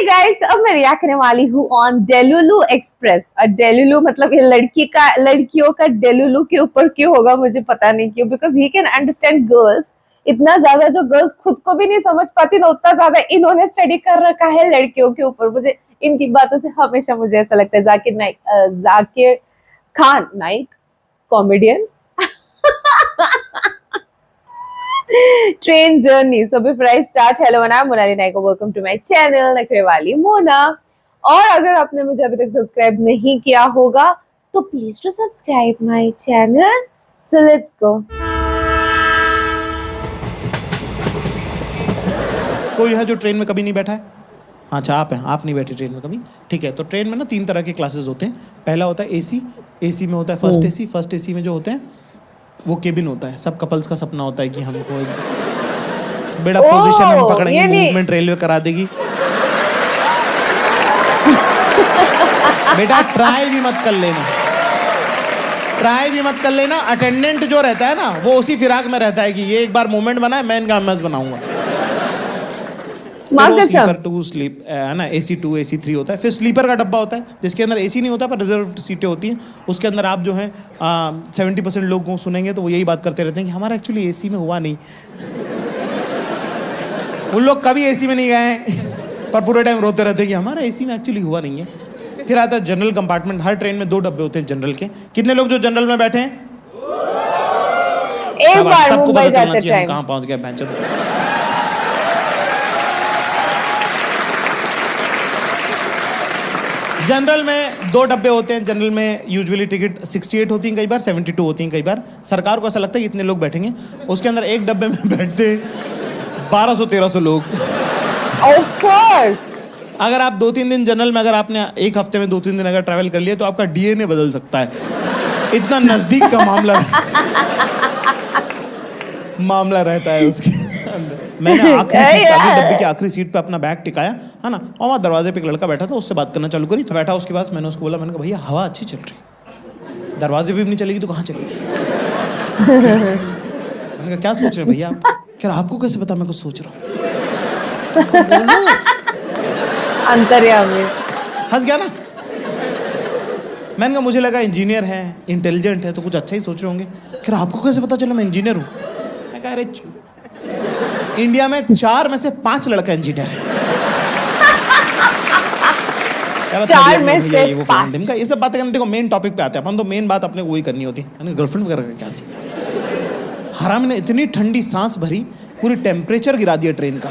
Guys, अब मैं react करने वाली हूँ ऑन डेलुलु एक्सप्रेस। और डेलुलु मतलब ये लड़कियों का डेलुलु के ऊपर क्यों होगा मुझे पता नहीं क्यों, because he can understand girls इतना ज्यादा जो गर्ल्स खुद को भी नहीं समझ पाती ना, उतना ज्यादा इन्होंने स्टडी कर रखा है लड़कियों के ऊपर। मुझे इनकी बातों से हमेशा मुझे ऐसा लगता है Zakir Khan Naik comedian train journey. So before I start, hello I am Monali Naik, welcome to my channel Nakhre Wali Mona. और अगर आपने मुझे अभी तक सब्सक्राइब नहीं किया होगा तो please to subscribe my channel. So let's go. कोई है जो ट्रेन में कभी नहीं बैठा है? अच्छा, आप हैं, आप नहीं बैठे ट्रेन में कभी। ठीक है, तो ट्रेन में ना 3 तरह के क्लासेस होते हैं। पहला होता है एसी। एसी में होता है फर्स्ट एसी। फर्स्ट एसी में जो होते हैं वो केबिन होता है। सब कपल्स का सपना होता है कि हमको एक बड़ा पोजीशन हम पकड़ेंगे, मूवमेंट रेलवे करा देगी। बेटा ट्राई भी मत कर लेना, ट्राई भी मत कर लेना। अटेंडेंट जो रहता है ना वो उसी फिराक में रहता है कि ये एक बार मूवमेंट बना है, मैं इनका एमएस बनाऊंगा। स्लीपर 2 स्लीप है ना, AC 2 AC 3 होता है। फिर स्लीपर का डब्बा होता है जिसके अंदर AC नहीं होता पर रिजर्व सीटें होती हैं। उसके अंदर आप जो है 70% लोग को सुनेंगे तो वो यही बात करते रहते हैं कि हमारा एक्चुअली AC में हुआ नहीं। उन लोग कभी AC में नहीं गए हैं पर पूरे टाइम रोते रहते हैं कि हमारा AC में एक्चुअली हुआ नहीं है। फिर आता है जनरल कंपार्टमेंट। हर ट्रेन में 2 डब्बे होते हैं जनरल के। कितने लोग जो जनरल में बैठे हैं? एक बार सबको मुंबई पता चलना जाते चाहिए हम टाइम कहाँ पहुंच गए। बेंच जनरल में 2 डब्बे होते हैं। जनरल में यूजुअली टिकट 68 होती हैं, कई बार 72 होती हैं। कई बार सरकार को ऐसा लगता है कि इतने लोग बैठेंगे। उसके अंदर एक डब्बे में बैठते 1200-1300 लोग। Of course. अगर आप 2-3 दिन जनरल में, अगर आपने एक हफ्ते में 2-3 दिन अगर ट्रैवल कर लिया तो आपका DNA बदल सकता है। इतना नजदीक का मामला रहता है उसके अंदर। मैंने आखिरी सीट, डब्बे की आखिरी सीट पे अपना बैग टिकाया है ना, और वहाँ दरवाजे पे एक लड़का बैठा था, उससे बात करना चालू करी। तो बैठा उसके पास, मैंने उसको बोला, मैंने कहा भैया हवा अच्छी चल रही, दरवाजे पे भी नहीं चलेगी तो कहाँ चलेगी? मैंने कहा क्या सोच रहे हैं भैया आप? कह रहा आपको कैसे पता मैं कुछ सोच रहा हूँ? अंतर्यामी फंस गया ना। मैंने कहा मुझे लगा इंजीनियर है, इंटेलिजेंट है तो कुछ अच्छा ही सोच रहे होंगे। कह रहा आपको कैसे पता चला मैं इंजीनियर हूँ? मैं कहा अरे इंडिया में 4 में से 5 लड़का इंजीनियर है। 4 में से 5। ये सब बातें करने, देखो मेन टॉपिक पे आते हैं अपन। तो मेन बात अपने को वही करनी होती है। गर्लफ्रेंड वगैरह का क्या सीन है? हराम ने इतनी ठंडी सांस भरी, पूरी टेम्परेचर गिरा दिया ट्रेन का।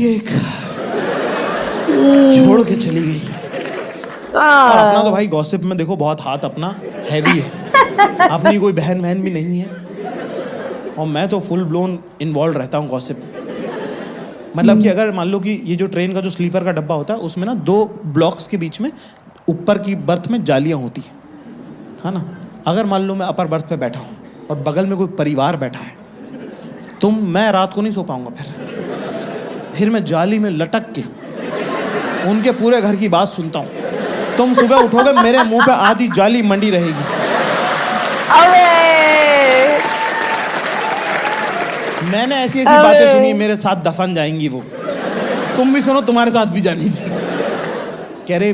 एक छोड़ के चली गई। और अपना तो भाई गॉसिप में देखो बहुत हाथ अपना हैवी है। अपनी कोई बहन भी नहीं है और मैं तो फुल ब्लोन इन्वॉल्व रहता हूँ गॉसिप में। मतलब कि अगर मान लो कि ये जो ट्रेन का जो स्लीपर का डब्बा होता है उसमें ना 2 ब्लॉक्स के बीच में ऊपर की बर्थ में जालियाँ होती है ना। अगर मान लो मैं अपर बर्थ पे बैठा हूँ और बगल में कोई परिवार बैठा है तो मैं रात को नहीं सो पाऊंगा। फिर मैं जाली में लटक के उनके पूरे घर की बात सुनता हूँ। तुम सुबह उठोगे मेरे मुंह पे आधी जाली मंडी रहेगी। मैंने ऐसी बातें सुनी, मेरे साथ दफन जाएंगी वो। तुम भी सुनो, तुम्हारे साथ भी जानी चाहिए। कह रहे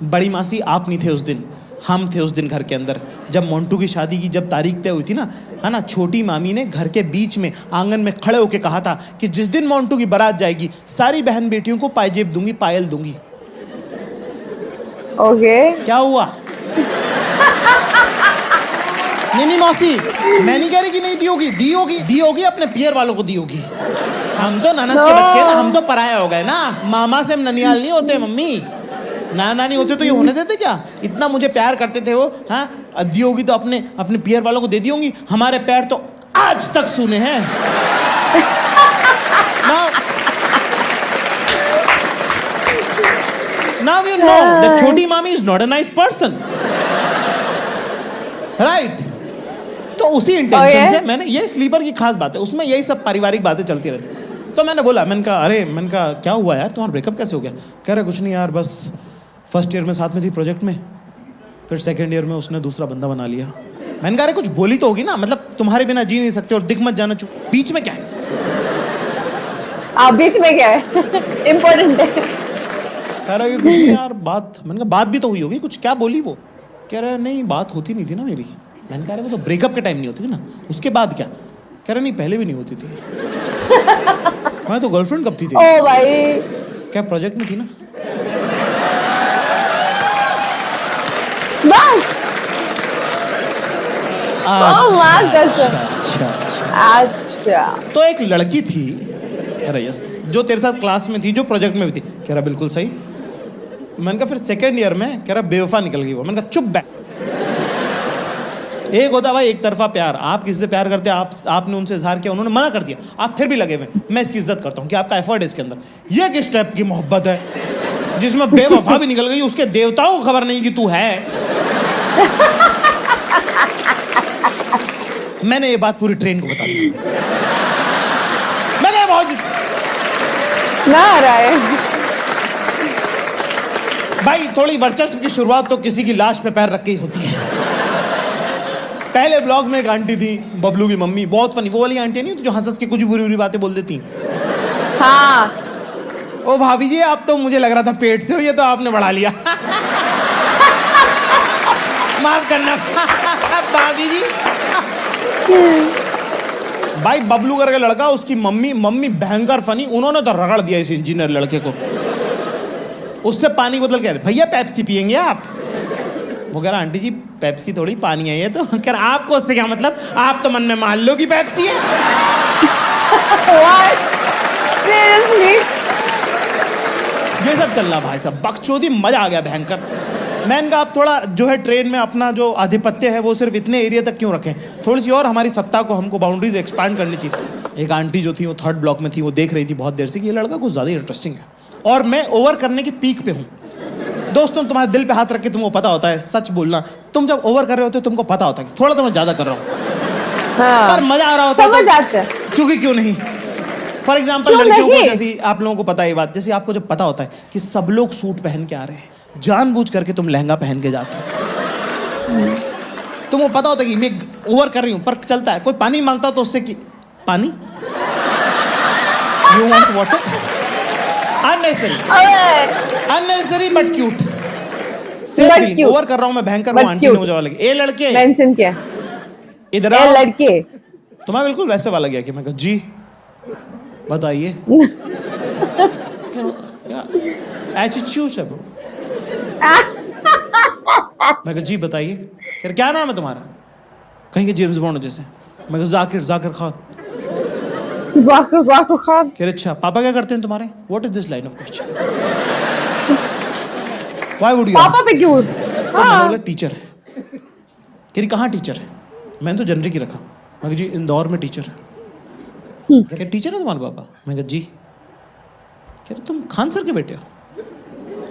बड़ी मासी आप नहीं थे उस दिन, हम थे उस दिन घर के अंदर जब मोंटू की शादी की जब तारीख तय हुई थी ना, है ना। छोटी मामी ने घर के बीच में आंगन में खड़े होके कहा था कि जिस दिन मोंटू की बारात जाएगी सारी बहन बेटियों को पायजेब दूंगी, पायल दूंगी। ओके क्या हुआ? नहीं मौसी, मैं नहीं कह रही कि नहीं दी होगी अपने पियर वालों को दी होगी। हम तो ननद के बच्चे ना, हम तो पराया हो गए ना। मामा से हम ननियाल नहीं होते मम्मी, नाना नहीं होते तो ये होने देते क्या? इतना मुझे प्यार करते थे वो। हाँ, दी होगी तो अपने पियर वालों को दे दी होंगी। हमारे पैर तो आज तक सूने हैं। Now you know that छोटी मामी is not a nice person, right? तो उसी इंटेंशन से मैंने, ये स्लीपर की खास बात है, उसमें यही सब पारिवारिक बातें चलती रहती। तो मैंने बोला, मैंने कहा क्या हुआ यार, तुम्हारा ब्रेकअप कैसे हो गया? कह रहे कुछ नहीं यार, बस फर्स्ट ईयर में साथ में थी प्रोजेक्ट में, फिर सेकेंड ईयर में उसने दूसरा बंदा बना लिया। मैंने कहा कुछ बोली तो होगी ना, मतलब तुम्हारे बिना जी नहीं सकते और दिख मत जाना बीच में क्या है? आप बीच में क्या है? इम्पोर्टेंट है। कह रहा है कि कुछ नहीं यार, बात, मैंने कहा बात भी तो हुई होगी कुछ, क्या बोली वो? कह रहा है नहीं बात होती नहीं थी ना मेरी। मैंने कहा वो तो ब्रेकअप के टाइम नहीं होती थी ना, उसके बाद क्या? कह रहा नहीं पहले भी नहीं होती थी। मैं तो गर्लफ्रेंड कब थी तेरी? ओ भाई, क्या प्रोजेक्ट में थी ना? बस। अच्छा, अच्छा। अच्छा। अच्छा। तो एक लड़की थी, कह रहा यस, जो तेरे साथ क्लास में थी, जो प्रोजेक्ट में भी थी। कह रहा बिल्कुल सही। मैंने कहा फिर सेकेंड ईयर में, कह रहा बेवफा निकल गई वो। मैंने कहा चुप बैठ। एक होता भाई एक तरफा प्यार, आप किसी से प्यार करते हैं, आपने उनसे इजहार किया, उन्होंने मना कर दिया, आप फिर भी लगे हुए। मैं इसकी इज्जत करता हूँ कि आपका एफर्ट है इसके अंदर। ये किस टाइप की मोहब्बत है जिसमें बेवफा भी निकल गई, उसके देवताओं को खबर नहीं कि तू है। मैंने ये बात पूरी ट्रेन को बता दी। मैंने बहुत ना आ रहा है भाई, थोड़ी वर्चस्व की शुरुआत तो किसी की लाश पे पैर रख के ही होती है। पहले ब्लॉग में एक आंटी थी, बबलू की मम्मी, बहुत फनी, वो वाली आंटी नहीं जो हंस के कुछ बुरी बुरी बातें बोल देती। हाँ। ओ भाभी जी, आप तो मुझे लग रहा था पेट से हो, ये तो आपने बढ़ा लिया। माफ करना भाभी जी। भाई बबलू करके लड़का, उसकी मम्मी भयंकर फनी, उन्होंने तो रगड़ दिया इस इंजीनियर लड़के को। उससे पानी बोतल कह रहे, भैया पेप्सी पियेंगे आप? वो कह रहा आंटी जी पेप्सी थोड़ी पानी है ये तो। कह रहा आपको उससे क्या मतलब, आप तो मन में मान लो कि पेप्सी है। Seriously? ये सब चल रहा भाई साहब, बकचोदी, मजा आ गया भयंकर। मैंने कहा आप थोड़ा जो है ट्रेन में अपना जो आधिपत्य है वो सिर्फ इतने एरिया तक क्यों रखें, थोड़ी सी और हमारी सत्ता को, हमको बाउंड्रीज एक्सपांड करनी चाहिए। एक आंटी जो थी वो थर्ड ब्लॉक में थी, वो देख रही थी बहुत देर से कि ये लड़का कुछ ज़्यादा इंटरेस्टिंग है और मैं ओवर करने की पीक पे हूँ। दोस्तों तुम्हारे दिल पे हाथ रख के तुमको पता होता है, सच बोलना, तुम जब ओवर कर रहे होते हो तुमको पता होता है कि थोड़ा तो मैं ज़्यादा कर रहा हूँ। हाँ। पर मजा आ रहा होता है, समझ आता है। क्योंकि क्यों नहीं। फॉर एग्जाम्पल लड़कियों को, जैसे आप लोगों को पता है ये बात, जैसे आपको जब पता होता है कि सब लोग सूट पहन के आ रहे हैं, जानबूझ करके तुम लहंगा पहन के जाते हो। तुमको पता होता है कि मैं ओवर कर रही हूँ, पर चलता है। कोई पानी मांगता तो उससे कि पानी, you want water, unnecessary but cute. Same feeling, over कर रहा हूँ मैं भयंकर, वो आंटी ने मुझे वाला लगे, ए लड़के मेंशन किया, इधर ए आओ। लड़के, तुम्हें बिल्कुल वैसे वाला गया कि मैं कहा जी बताइए। एटीट्यूड है ब्रो। मैं कहा जी बताइए। कह क्या नाम है तुम्हारा? कहीं के जेम्स बॉन्ड जैसे। मैं कहा जाकिर खान। जाकिर खान। कह अच्छा पापा क्या करते हैं तुम्हारे? What is this line of question? Why would you पापा पे क्यों? बोला टीचर है। कह रही कहाँ टीचर है? मैंने तो जनरिक ही रखा। मैं कहा जी इंदौर में टीचर है। क्या टीचर है तुम्हारे पापा? मैं कहा जी। कह रहे तुम खान सर के बेटे हो?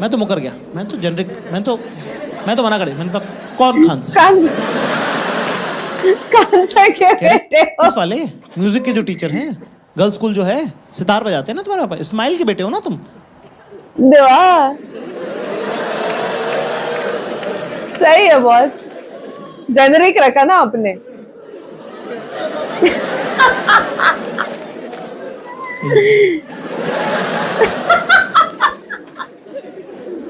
मैं तो मुकर गया, मैं तो जनरिक, मैं तो मना कर दिया। मैंने कहा कौन खान सर? खान सर के बेटे हो? इस वाले म्यूजिक के जो टीचर हैं, गर्ल्स स्कूल जो है, सितार बजाते हैं ना तुम्हारे पापा, इस्माइल के बेटे हो ना तुम? देवा सही है बॉस, जेनरिक रखा ना आपने।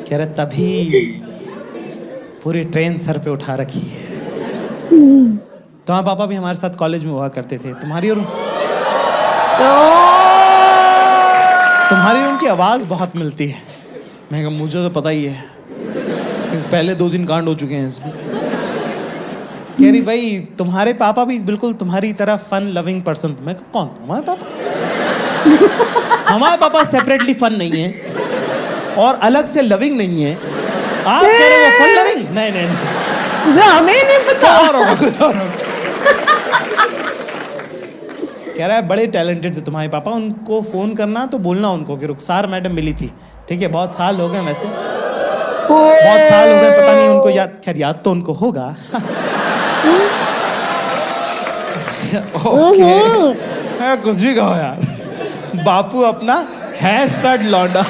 कह रहे तभी पूरी ट्रेन सर पे उठा रखी है। तुम्हारे पापा भी हमारे साथ कॉलेज में हुआ करते थे। तुम्हारी और उनकी आवाज बहुत मिलती है। मैं कहा मुझे तो पता ही है, पहले 2 दिन कांड हो चुके हैं इसमें। कह रही भाई तुम्हारे पापा भी बिल्कुल तुम्हारी तरह फन लविंग पर्सन। मैं कहा कौन? हमारे पापा? हमारे पापा सेपरेटली फन नहीं है और अलग से लविंग नहीं है। आप कह रहे हो फन लविंग? नहीं जो हमें नहीं पता। कह रहा है बड़े टैलेंटेड थे तुम्हारे पापा, उनको फोन करना तो बोलना उनको कि रुखसार मैडम मिली थी। ठीक है, बहुत साल हो गए वैसे, बहुत साल हो गए, पता नहीं उनको याद, खैर याद तो उनको होगा। ओके, कुछ भी कहो यार, बापू अपना है स्टड लौंडा।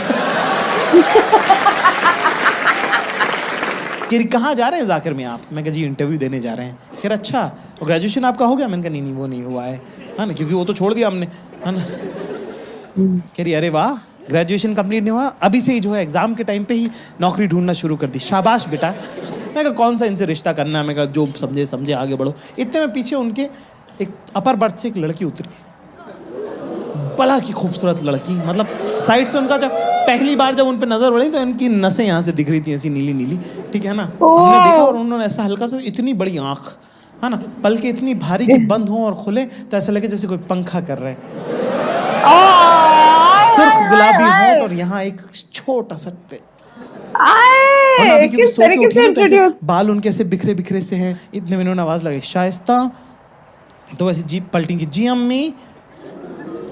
कहाँ जा रहे हैं जाकिर में आप? मैं कहा जी इंटरव्यू देने जा रहे हैं। कह रहा अच्छा, और ग्रेजुएशन आपका हो गया? मैंने कहा नहीं वो नहीं हुआ है, हाँ ना, क्योंकि वो तो छोड़ दिया हमने, है ना। कह रही अरे वाह, ग्रेजुएशन कंप्लीट नहीं हुआ, अभी से ही जो है एग्जाम के टाइम पे ही नौकरी ढूंढना शुरू कर दी, शाबाश बेटा। मैं कहा कौन सा इनसे रिश्ता करना है, मैं कहा जो समझे समझे आगे बढ़ो। इतने में पीछे उनके एक अपर बर्थ से एक लड़की उतरी, बड़ा की खूबसूरत लड़की, मतलब साइड से उनका जब पहली बार जब उन पर नजर पड़ी तो इनकी नसें यहाँ से दिख रही थी ऐसी नीली नीली, ठीक है ना। हमने देखा और उन्होंने ऐसा हल्का सा, इतनी बड़ी आंख है ना, पलके इतनी भारी कि बंद हो और खुले तो ऐसा लगे जैसे कोई पंखा कर रहा है, सुर्ख गुलाबी होंठ और यहाँ एक छोटा सा किस तरीके से इंट्रोड्यूस, बाल उनके ऐसे बिखरे बिखरे से हैं। इतने में उन्होंने आवाज लगाई शाइस्ता, तो वैसे जीप पलटी की, जी अम्मी,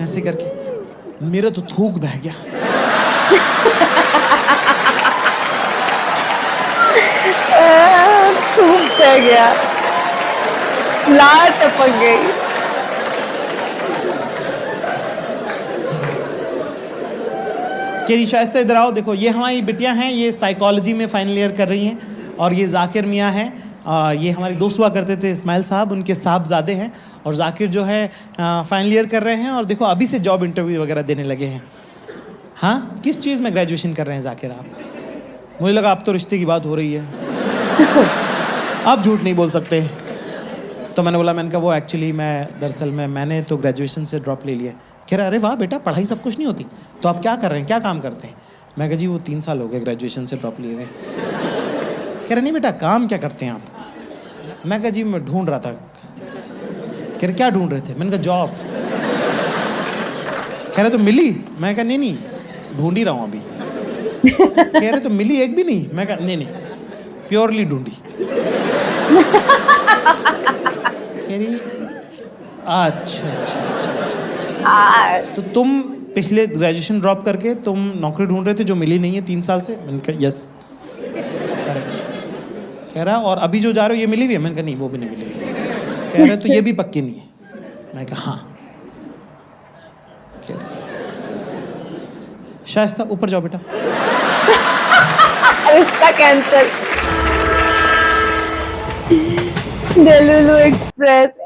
ऐसे करके मेरा तो थूक बह गया। थूक बह गया, लार टपक गई। केरी शाइस्ता इधर आओ, देखो ये हमारी बिटियां हैं, ये साइकोलॉजी में फाइनल ईयर कर रही हैं, और ये जाकिर मियाँ हैं, ये हमारे दोस्त हुआ करते थे इस्माइल साहब, उनके साहबजादे हैं, और जाकिर जो है फाइनल ईयर कर रहे हैं, और देखो अभी से जॉब इंटरव्यू वगैरह देने लगे हैं। हाँ, किस चीज़ में ग्रेजुएशन कर रहे हैं जाकिर आप? मुझे लगा अब तो रिश्ते की बात हो रही है। आप झूठ नहीं बोल सकते। तो मैंने बोला, मैंने कहा वो एक्चुअली दरअसल मैंने तो ग्रेजुएशन से ड्रॉप ले लिया। कह रहा अरे वाह बेटा, पढ़ाई सब कुछ नहीं होती, तो आप क्या कर रहे हैं, क्या काम करते हैं? मैं कहा जी वो 3 साल हो गए ग्रेजुएशन से ड्रॉप लिए हुए। कह रहे नहीं बेटा, काम क्या करते हैं आप? मैं कहा जी मैं ढूंढ रहा था। कह रहे क्या ढूंढ रहे थे? मैंने कहा जॉब। कह रहे तो मिली? मैं कहा नहीं ढूंढ ही रहा हूँ अभी। कह रहे तो मिली एक भी नहीं? मैं कहा नहीं प्योरली ढूंढी। कह रही अच्छा। तो तुम पिछले ग्रेजुएशन ड्रॉप करके तुम नौकरी ढूंढ रहे थे जो मिली नहीं है 3 साल से? मैंने कहा यस। कह रहा और अभी जो जा रहे हो ये मिली भी है? मैंने कहा नहीं वो भी नहीं मिली। कह रहे तो ये भी पक्की नहीं है? मैं कहा हाँ। शाइस्ता ऊपर जाओ बेटा। रिश्ता कैंसिल। Delulu express.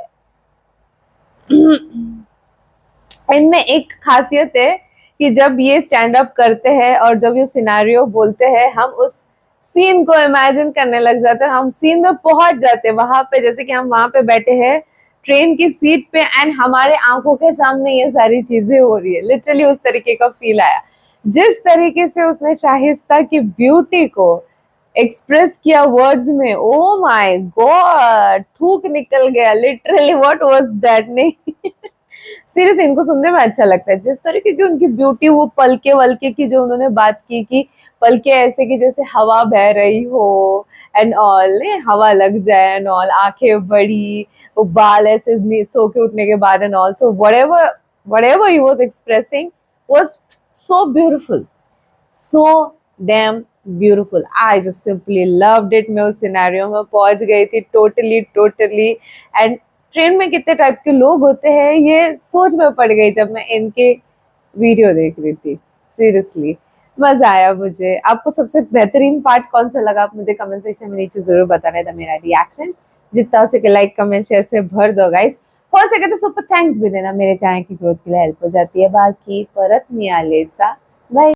इनमें एक खासियत है कि जब ये स्टैंड अप करते हैं और जब ये सिनेरियो बोलते हैं, हम उस सीन को इमेजिन करने लग जाते हैं, हम सीन में पहुंच जाते हैं वहां पे, जैसे कि हम वहां पे बैठे हैं ट्रेन की सीट पे एंड हमारे आंखों के सामने ये सारी चीजें हो रही है। लिटरली उस तरीके का फील आया। जिस तरीके से उसने शाहिस्ता की ब्यूटी को एक्सप्रेस किया वर्ड्स में, ओ माय गॉड, थूक निकल गया लिटरली। What was that? नहीं सीरियस, इनको सुनने में अच्छा लगता है जिस तरीके की उनकी ब्यूटी, वो पलके वलके की जो उन्होंने बात की कि पलके ऐसे कि जैसे हवा बह रही हो एंड ऑल, हवा लग जाए एंड ऑल, आंखें बड़ी, वो बाल ऐसे सो के उठने के बाद and all. So whatever he was expressing was so beautiful, so damn beautiful. I just simply loved it. मैं उस सिनेरियो में पहुंच गई थी टोटली एंड ट्रेन में कितने टाइप के लोग होते हैं ये सोच में पड़ गई जब मैं इनके वीडियो देख रही थी। सीरियसली मजा आया मुझे। आपको सबसे बेहतरीन पार्ट कौन सा लगा, आप मुझे कमेंट सेक्शन में नीचे जरूर बताना था। मेरा रिएक्शन जितना हो सके लाइक कमेंट शेयर से भर दो गाइस। हो सके तो सुपर थैंक्स भी देना, मेरे चैनल की ग्रोथ के लिए हेल्प हो जाती है। बाकी परत मिळालेचा